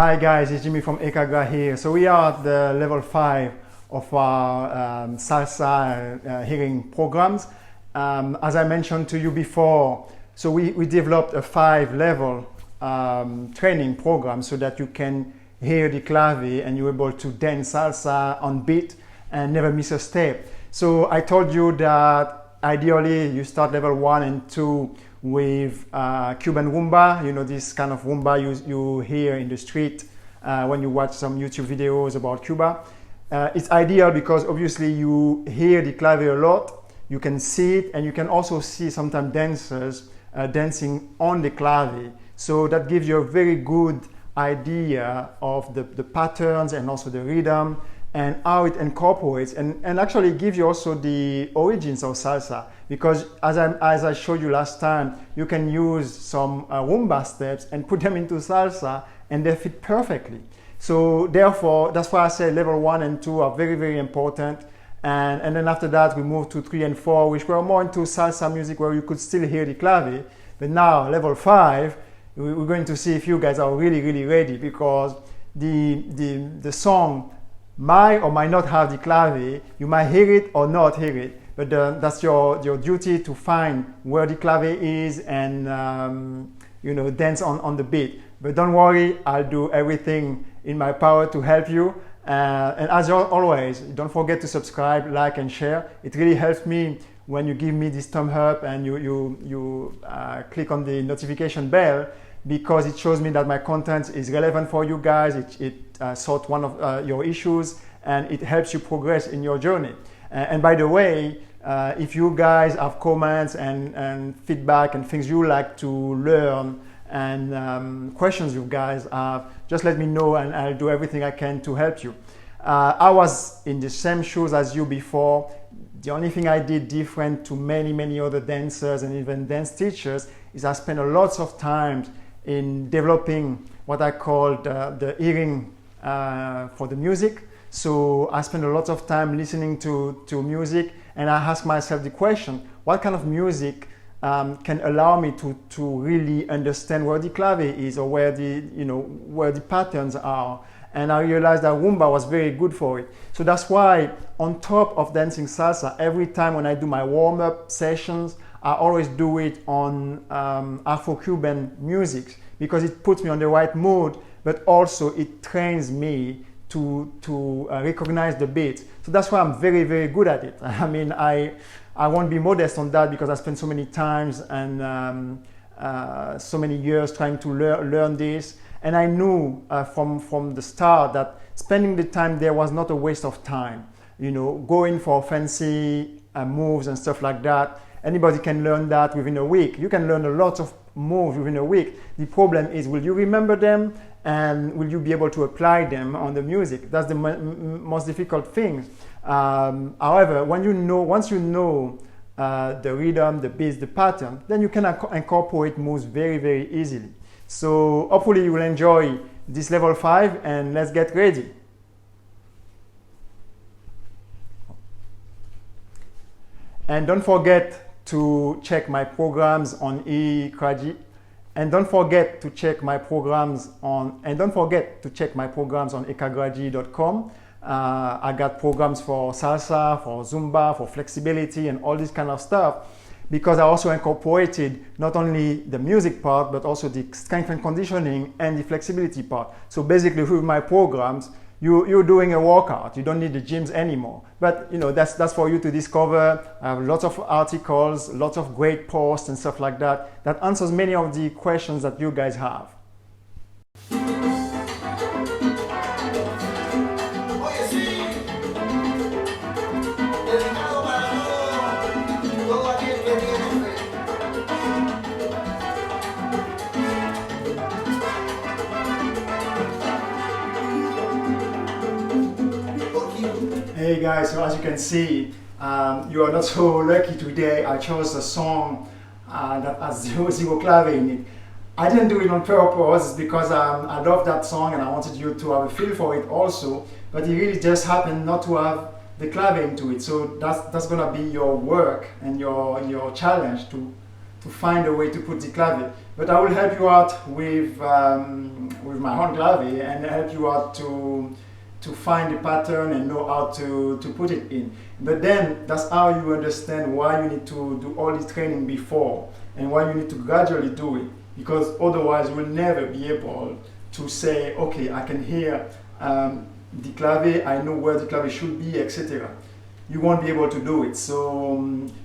Hi guys, it's Jimmy from Ekagra here. So we are at the level 5 of our salsa hearing programs. As I mentioned to you before, so we developed a 5-level training program so that you can hear the clave and you're able to dance salsa on beat and never miss a step. So I told you that ideally you start level 1 and 2 with Cuban rumba, you know, this kind of rumba you hear in the street when you watch some YouTube videos about Cuba. It's ideal because obviously you hear the clave a lot, you can see it, and you can also see sometimes dancers dancing on the clave. So that gives you a very good idea of the patterns and also the rhythm and how it incorporates, and actually gives you also the origins of salsa, because as I showed you last time, you can use some rumba steps and put them into salsa and they fit perfectly. So therefore, that's why I say level 1 and 2 are very, very important. And then after that, we moved to 3 and 4, which were more into salsa music where you could still hear the clave. But now level 5, we're going to see if you guys are really, really ready, because the song might or might not have the clave. You might hear it or not hear it, but that's your duty to find where the clave is and you know, dance on the beat. But don't worry, I'll do everything in my power to help you. And as always, don't forget to subscribe, like, and share. It really helps me when you give me this thumb up and you click on the notification bell, because it shows me that my content is relevant for you guys. It sorts one of your issues, and it helps you progress in your journey. And by the way, if you guys have comments and feedback and things you like to learn and questions you guys have, just let me know and I'll do everything I can to help you. I was in the same shoes as you before. The only thing I did different to many other dancers and even dance teachers is I spent a lot of time in developing what I call the hearing for the music. So I spend a lot of time listening to music, and I ask myself the question, what kind of music can allow me to really understand where the clave is, or where the patterns are. And I realized that rumba was very good for it. So that's why on top of dancing salsa, every time when I do my warm-up sessions, I always do it on Afro-Cuban music, because it puts me on the right mood, but also it trains me to recognize the beat. So that's why I'm very, very good at it. I mean, I won't be modest on that, because I spent so many times and so many years trying to learn this. And I knew from the start that spending the time there was not a waste of time. You know, going for fancy moves and stuff like that, anybody can learn that within a week. You can learn a lot of moves within a week. The problem is, will you remember them, and will you be able to apply them on the music? That's the most difficult thing. However, once you know the rhythm, the beats, the pattern, then you can incorporate moves very, very easily. So hopefully you will enjoy this level 5, and let's get ready. And don't forget to check my programs on Ekagra. And don't forget to check my programs on ekagrag.com. I got programs for salsa, for zumba, for flexibility, and all this kind of stuff, because I also incorporated not only the music part, but also the strength and conditioning and the flexibility part. So basically with my programs, you're doing a workout. You don't need the gyms anymore. But you know, that's for you to discover. I have lots of articles, lots of great posts and stuff like that answers many of the questions that you guys have. Hey guys, so as you can see, you are not so lucky today. I chose a song that has zero clave in it. I didn't do it on purpose, because I love that song and I wanted you to have a feel for it also, but it really just happened not to have the clave into it. So that's gonna be your work and your challenge to to find a way to put the clave. But I will help you out with my own clave and help you out to find the pattern and know how to put it in. But then that's how you understand why you need to do all this training before and why you need to gradually do it, because otherwise you will never be able to say, okay, I can hear the clave, I know where the clave should be, etc. You won't be able to do it. So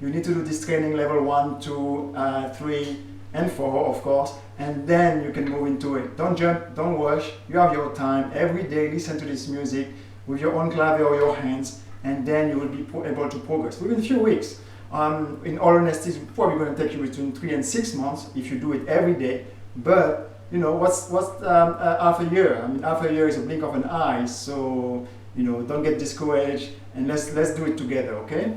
you need to do this training level 1, 2, 3, and 4, of course, and then you can move into it. Don't jump, don't rush. You have your time. Every day, listen to this music with your own clave or your hands, and then you will be able to progress within a few weeks. In all honesty, it's probably going to take you between 3 and 6 months if you do it every day. But you know, what's half a year? I mean, half a year is a blink of an eye. So you know, don't get discouraged, and let's do it together, okay?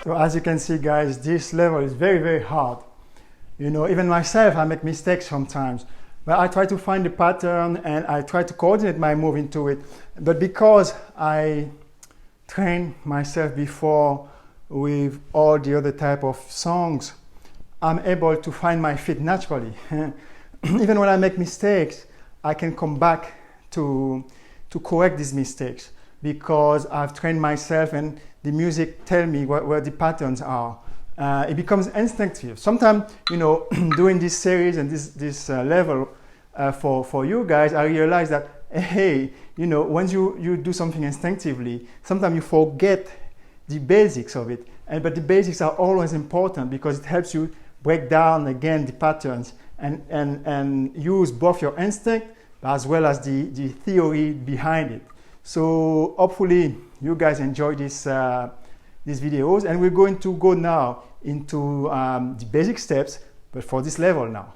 So as you can see, guys, this level is very, very hard. You know, even myself, I make mistakes sometimes. But I try to find the pattern and I try to coordinate my move into it. But because I trained myself before with all the other type of songs, I'm able to find my feet naturally. Even when I make mistakes, I can come back to correct these mistakes because I've trained myself and the music tell me where the patterns are. It becomes instinctive. Sometimes, you know, doing this series and this level for you guys, I realize that, hey, you know, once you do something instinctively, sometimes you forget the basics of it. But the basics are always important because it helps you break down again the patterns and use both your instinct as well as the theory behind it. So hopefully you guys enjoy these videos, and we're going to go now into the basic steps, but for this level now.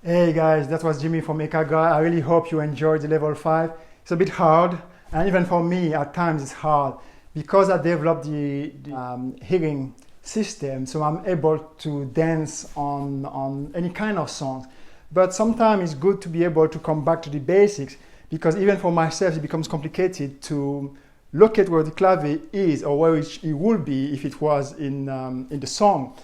Hey guys, that was Jimmy from Ekaga. I really hope you enjoyed the level 5. It's a bit hard, and even for me at times it's hard because I developed the hearing system, so I'm able to dance on any kind of songs. But sometimes it's good to be able to come back to the basics, because even for myself it becomes complicated to locate where the clave is or where it would be if it was in the song.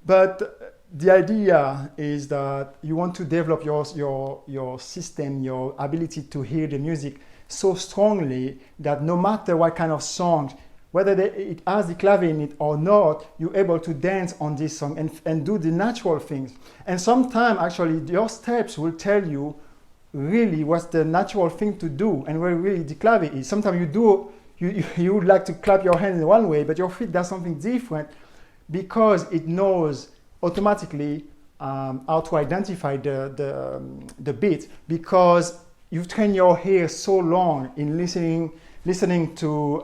But the idea is that you want to develop your system, your ability to hear the music so strongly that no matter what kind of song, whether it has the clave in it or not, you're able to dance on this song and do the natural things. And sometimes actually your steps will tell you really what's the natural thing to do and where really the clave is. Sometimes you would like to clap your hands in one way, but your feet does something different because it knows automatically how to identify the beat, because you've trained your ear so long in listening to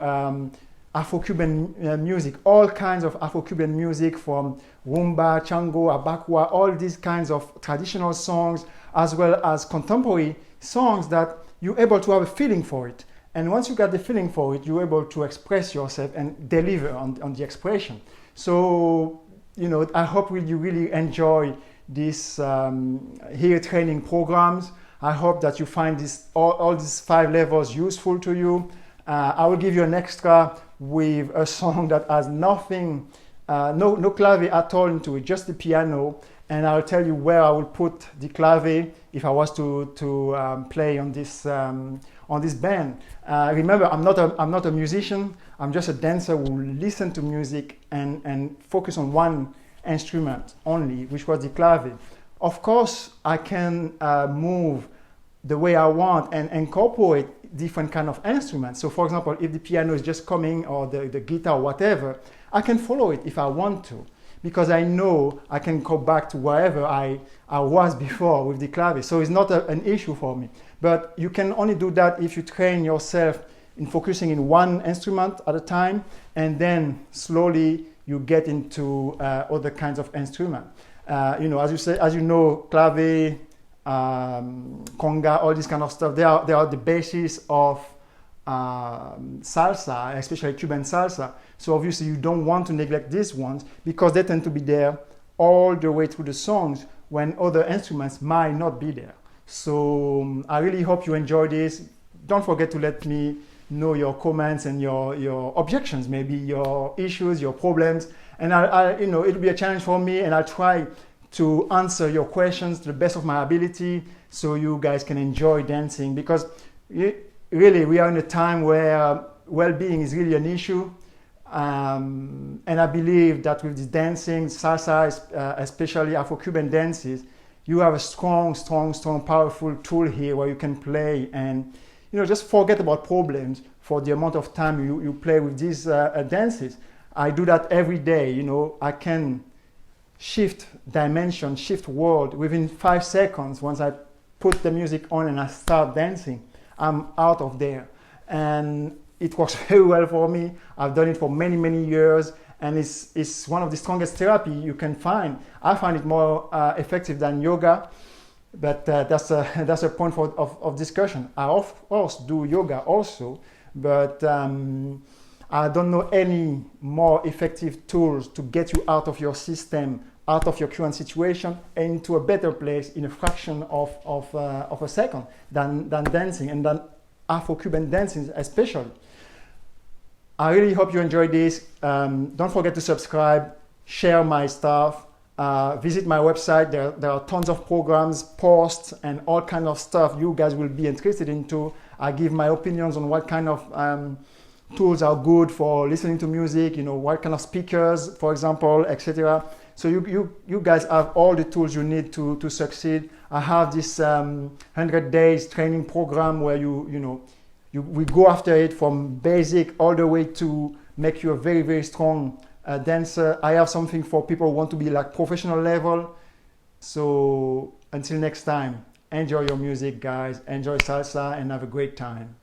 Afro-Cuban music, all kinds of Afro-Cuban music, from rumba, chango, abakwa, all these kinds of traditional songs, as well as contemporary songs, that you're able to have a feeling for it. And once you got the feeling for it, you're able to express yourself and deliver on the expression. So, I hope you really enjoy these ear training programs. I hope that you find all these 5 levels useful to you. I will give you an extra with a song that has nothing, no clave at all into it, just the piano. And I'll tell you where I will put the clave if I was to play on this band. Remember, I'm not a musician. I'm just a dancer who listen to music and focus on one instrument only, which was the clave. Of course, I can move the way I want and incorporate different kind of instruments. So for example, if the piano is just coming or the guitar or whatever, I can follow it if I want to, because I know I can go back to wherever I was before with the clave. So it's not an issue for me. But you can only do that if you train yourself in focusing in one instrument at a time, and then slowly you get into other kinds of instruments. As you know, clave, conga, all this kind of stuff, they are the basis of salsa, especially Cuban salsa. So obviously you don't want to neglect these ones because they tend to be there all the way through the songs when other instruments might not be there. So I really hope you enjoy this. Don't forget to let me know your comments and your objections, maybe your issues, your problems. And it'll be a challenge for me, and I'll try to answer your questions to the best of my ability so you guys can enjoy dancing, because really we are in a time where well-being is really an issue. And I believe that with this dancing, salsa, especially Afro-Cuban dances, you have a strong, powerful tool here where you can play and just forget about problems for the amount of time you play with these dances. I do that every day. I can shift dimension, shift world within 5 seconds. Once I put the music on and I start dancing, I'm out of there. And it works very well for me. I've done it for many years, and it's one of the strongest therapy you can find. I find it more effective than yoga, but that's a point of discussion. I of course do yoga also, but I don't know any more effective tools to get you out of your system, out of your current situation, and into a better place in a fraction of a second than dancing, and than Afro-Cuban dancing especially. I really hope you enjoyed this. Don't forget to subscribe, share my stuff, visit my website. There are tons of programs, posts, and all kind of stuff you guys will be interested into. I give my opinions on what kind of tools are good for listening to music, what kind of speakers, for example, etc. So you guys have all the tools you need to succeed. I have this 100 days training program where we go after it from basic all the way to make you a very strong dancer. I have something for people who want to be like professional level. So until next time, enjoy your music, guys. Enjoy salsa and have a great time.